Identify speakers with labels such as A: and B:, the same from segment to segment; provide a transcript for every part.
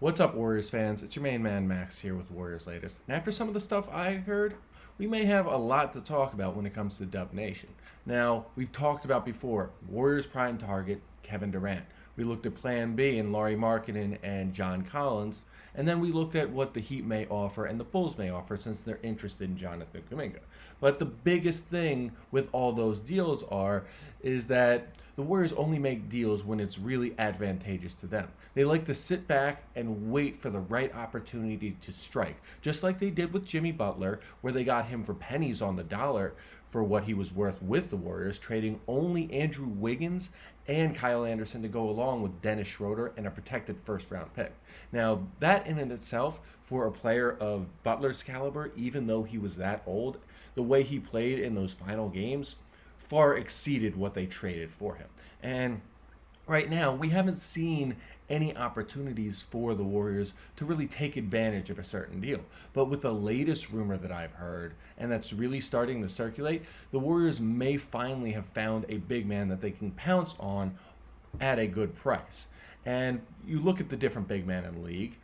A: What's up, Warriors fans? It's your main man, Max, here with Warriors Latest. And after some of the stuff I heard, we may have a lot to talk about when it comes to Dub Nation. Now, we've talked about before Warriors prime target, Kevin Durant. We looked at Plan B and Laurie Markkinen and John Collins. And then we looked at what the Heat may offer and the Bulls may offer since they're interested in Jonathan Kuminga. But the biggest thing with all those deals is that the Warriors only make deals when it's really advantageous to them. They like to sit back and wait for the right opportunity to strike, just like they did with Jimmy Butler, where they got him for pennies on the dollar for what he was worth with the Warriors, trading only Andrew Wiggins and Kyle Anderson to go along with Dennis Schroeder and a protected first round pick. Now, that in and itself, for a player of Butler's caliber, even though he was that old, the way he played in those final games far exceeded what they traded for him. And right now, we haven't seen any opportunities for the Warriors to really take advantage of a certain deal. But with the latest rumor that I've heard, and that's really starting to circulate, the Warriors may finally have found a big man that they can pounce on at a good price. And you look at the different big men in the league.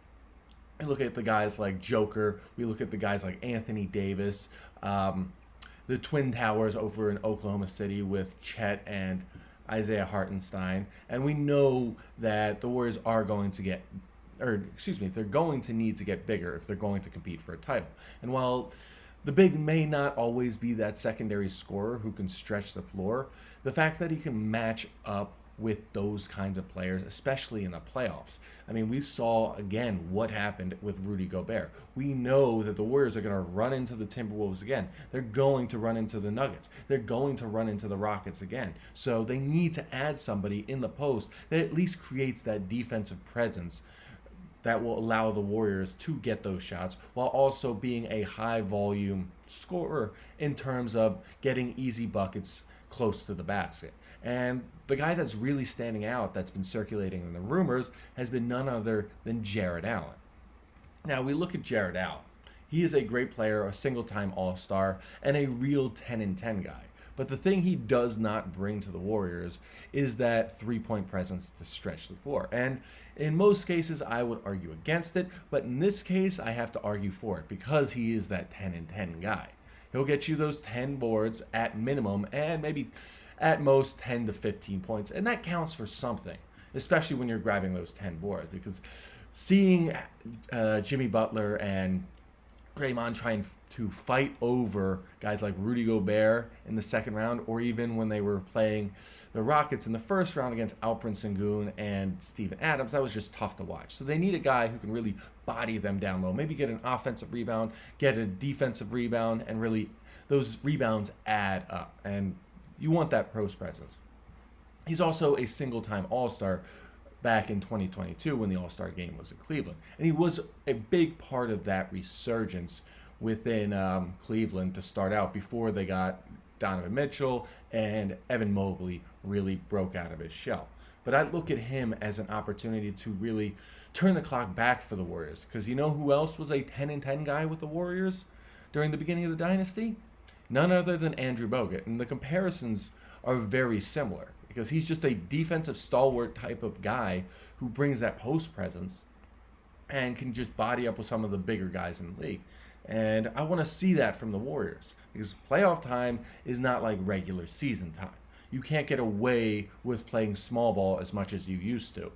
A: I look at the guys like Joker. We look at the guys like Anthony Davis, the Twin Towers over in Oklahoma City with Chet and Isaiah Hartenstein, and we know that the Warriors are going to they're going to need to get bigger if they're going to compete for a title. And while the big may not always be that secondary scorer who can stretch the floor, the fact that he can match up with those kinds of players, especially in the playoffs. I mean, we saw again what happened with Rudy Gobert. We know that the Warriors are going to run into the Timberwolves again. They're going to run into the Nuggets. They're going to run into the Rockets again. So they need to add somebody in the post that at least creates that defensive presence that will allow the Warriors to get those shots while also being a high volume scorer in terms of getting easy buckets close to the basket. And the guy that's really standing out that's been circulating in the rumors has been none other than Jarrett Allen. Now, we look at Jarrett Allen. He is a great player, a single-time All-Star, and a real 10 and 10 guy. But the thing he does not bring to the Warriors is that three-point presence to stretch the floor. And in most cases, I would argue against it, but in this case, I have to argue for it because he is that 10 and 10 guy. He'll get you those 10 boards at minimum and maybe at most 10 to 15 points. And that counts for something, especially when you're grabbing those 10 boards. Because seeing Jimmy Butler and Draymond trying to fight over guys like Rudy Gobert in the second round, or even when they were playing the Rockets in the first round against Alperen Sengun and Steven Adams, that was just tough to watch. So they need a guy who can really body them down low, maybe get an offensive rebound, get a defensive rebound, and really those rebounds add up. And you want that post presence. He's also a single-time All-Star back in 2022 when the All-Star game was in Cleveland. And he was a big part of that resurgence within Cleveland to start out before they got Donovan Mitchell and Evan Mobley really broke out of his shell. But I look at him as an opportunity to really turn the clock back for the Warriors. Because you know who else was a 10 and 10 guy with the Warriors during the beginning of the dynasty? None other than Andrew Bogut. And the comparisons are very similar because he's just a defensive stalwart type of guy who brings that post presence and can just body up with some of the bigger guys in the league. And I want to see that from the Warriors because playoff time is not like regular season time. You can't get away with playing small ball as much as you used to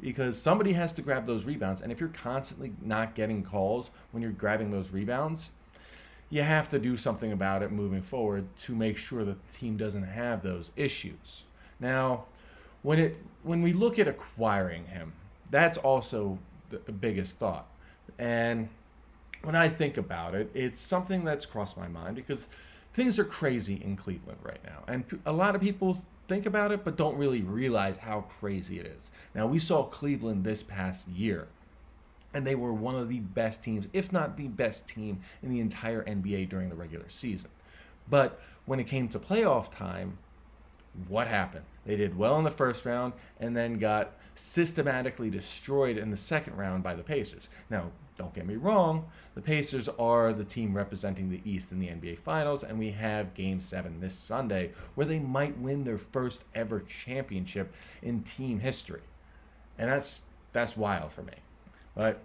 A: because somebody has to grab those rebounds. And if you're constantly not getting calls when you're grabbing those rebounds, you have to do something about it moving forward to make sure that the team doesn't have those issues. Now, when we look at acquiring him, that's also the biggest thought. And when I think about it, it's something that's crossed my mind because things are crazy in Cleveland right now. And a lot of people think about it but don't really realize how crazy it is. Now, we saw Cleveland this past year, and they were one of the best teams, if not the best team, in the entire NBA during the regular season. But when it came to playoff time, what happened? They did well in the first round and then got systematically destroyed in the second round by the Pacers. Now, don't get me wrong, the Pacers are the team representing the East in the NBA Finals, and we have Game 7 this Sunday where they might win their first ever championship in team history. And that's wild for me. But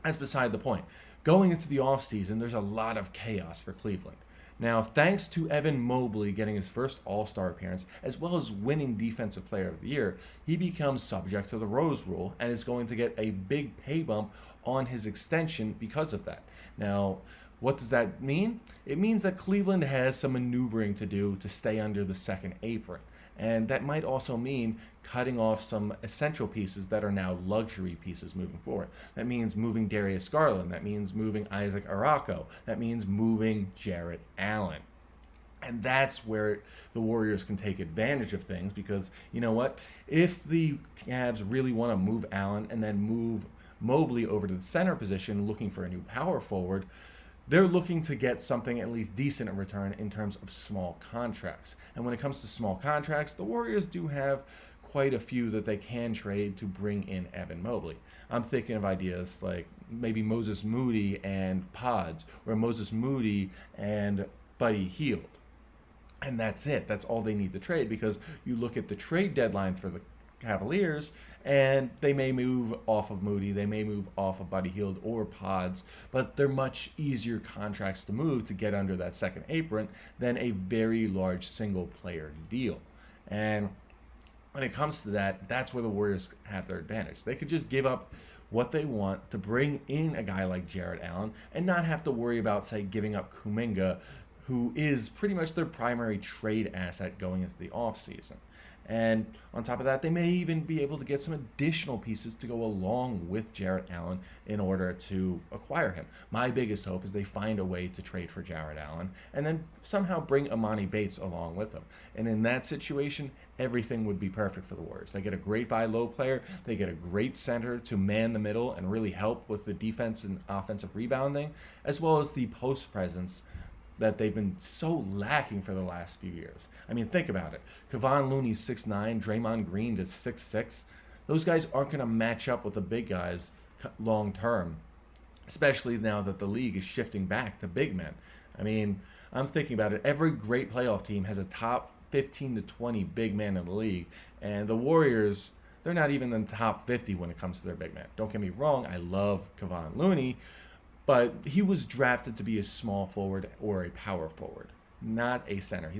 A: that's beside the point. Going into the offseason, there's a lot of chaos for Cleveland. Now, thanks to Evan Mobley getting his first All-Star appearance, as well as winning Defensive Player of the Year, he becomes subject to the Rose Rule and is going to get a big pay bump on his extension because of that. Now, what does that mean? It means that Cleveland has some maneuvering to do to stay under the second apron. And that might also mean cutting off some essential pieces that are now luxury pieces moving forward. That means moving Darius Garland. That means moving Isaac Araujo. That means moving Jarrett Allen. And that's where the Warriors can take advantage of things because, you know what? If the Cavs really want to move Allen and then move Mobley over to the center position looking for a new power forward, they're looking to get something at least decent in return in terms of small contracts. And when it comes to small contracts, the Warriors do have quite a few that they can trade to bring in Evan Mobley. I'm thinking of ideas like maybe Moses Moody and Pods, or Moses Moody and Buddy Hield. And that's it. That's all they need to trade because you look at the trade deadline for the Cavaliers, and they may move off of Moody, they may move off of Buddy Hield or Pods, but they're much easier contracts to move to get under that second apron than a very large single player deal. And when it comes to that, that's where the Warriors have their advantage. They could just give up what they want to bring in a guy like Jarrett Allen and not have to worry about, say, giving up Kuminga, who is pretty much their primary trade asset going into the offseason. And on top of that, they may even be able to get some additional pieces to go along with Jarrett Allen in order to acquire him. My biggest hope is they find a way to trade for Jarrett Allen and then somehow bring Amani Bates along with them. And in that situation, everything would be perfect for the Warriors. They get a great buy low player, they get a great center to man the middle and really help with the defense and offensive rebounding, as well as the post presence that they've been so lacking for the last few years. I mean, think about it. Kevon Looney's 6'9", Draymond Green is 6'6". Those guys aren't going to match up with the big guys long term, especially now that the league is shifting back to big men. I mean, I'm thinking about it. Every great playoff team has a top 15 to 20 big man in the league, and the Warriors, they're not even in the top 50 when it comes to their big man. Don't get me wrong, I love Kevon Looney, but he was drafted to be a small forward or a power forward, not a center.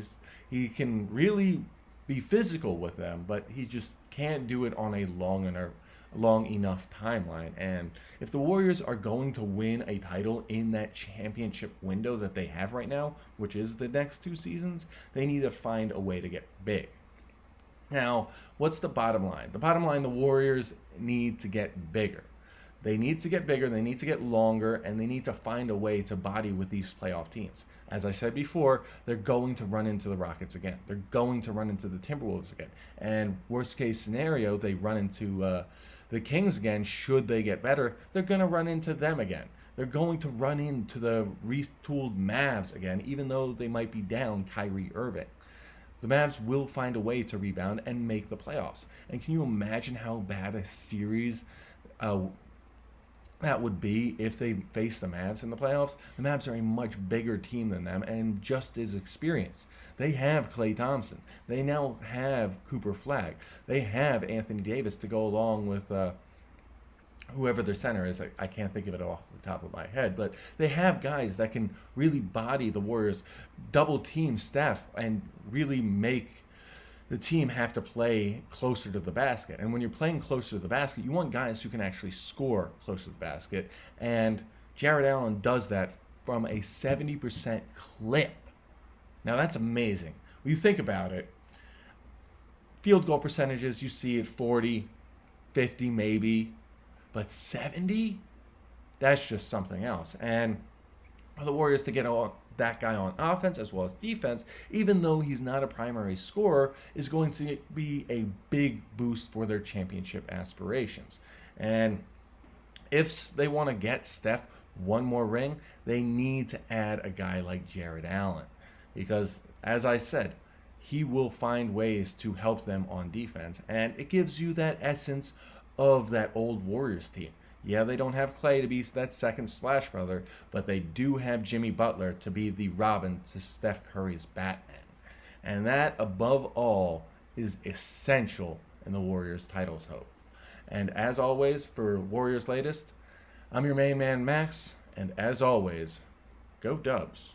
A: He can really be physical with them, but he just can't do it on a long enough timeline. And if the Warriors are going to win a title in that championship window that they have right now, which is the next 2 seasons, they need to find a way to get big. Now, what's the bottom line? The bottom line, the Warriors need to get bigger. They need to get bigger, they need to get longer, and they need to find a way to body with these playoff teams. As I said before, they're going to run into the Rockets again. They're going to run into the Timberwolves again. And worst case scenario, they run into the Kings again. Should they get better, they're going to run into them again. They're going to run into the retooled Mavs again, even though they might be down Kyrie Irving. The Mavs will find a way to rebound and make the playoffs. And can you imagine how bad a series that would be if they face the Mavs in the playoffs? The Mavs are a much bigger team than them and just as experienced. They have Klay Thompson. They now have Cooper Flagg. They have Anthony Davis to go along with whoever their center is. I can't think of it off the top of my head, but they have guys that can really body the Warriors, double team Steph, and really make the team have to play closer to the basket. And when you're playing closer to the basket, you want guys who can actually score closer to the basket. And Jarrett Allen does that from a 70% clip. Now that's amazing. When you think about it, field goal percentages, you see it 40, 50 maybe, but 70? That's just something else. And for the Warriors to get that guy on offense as well as defense, even though he's not a primary scorer, is going to be a big boost for their championship aspirations. And if they want to get Steph one more ring, they need to add a guy like Jarrett Allen. Because, as I said, he will find ways to help them on defense. And it gives you that essence of that old Warriors team. Yeah, they don't have Klay to be that second splash brother, but they do have Jimmy Butler to be the Robin to Steph Curry's Batman. And that, above all, is essential in the Warriors' titles hope. And as always, for Warriors Latest, I'm your main man, Max. And as always, go Dubs.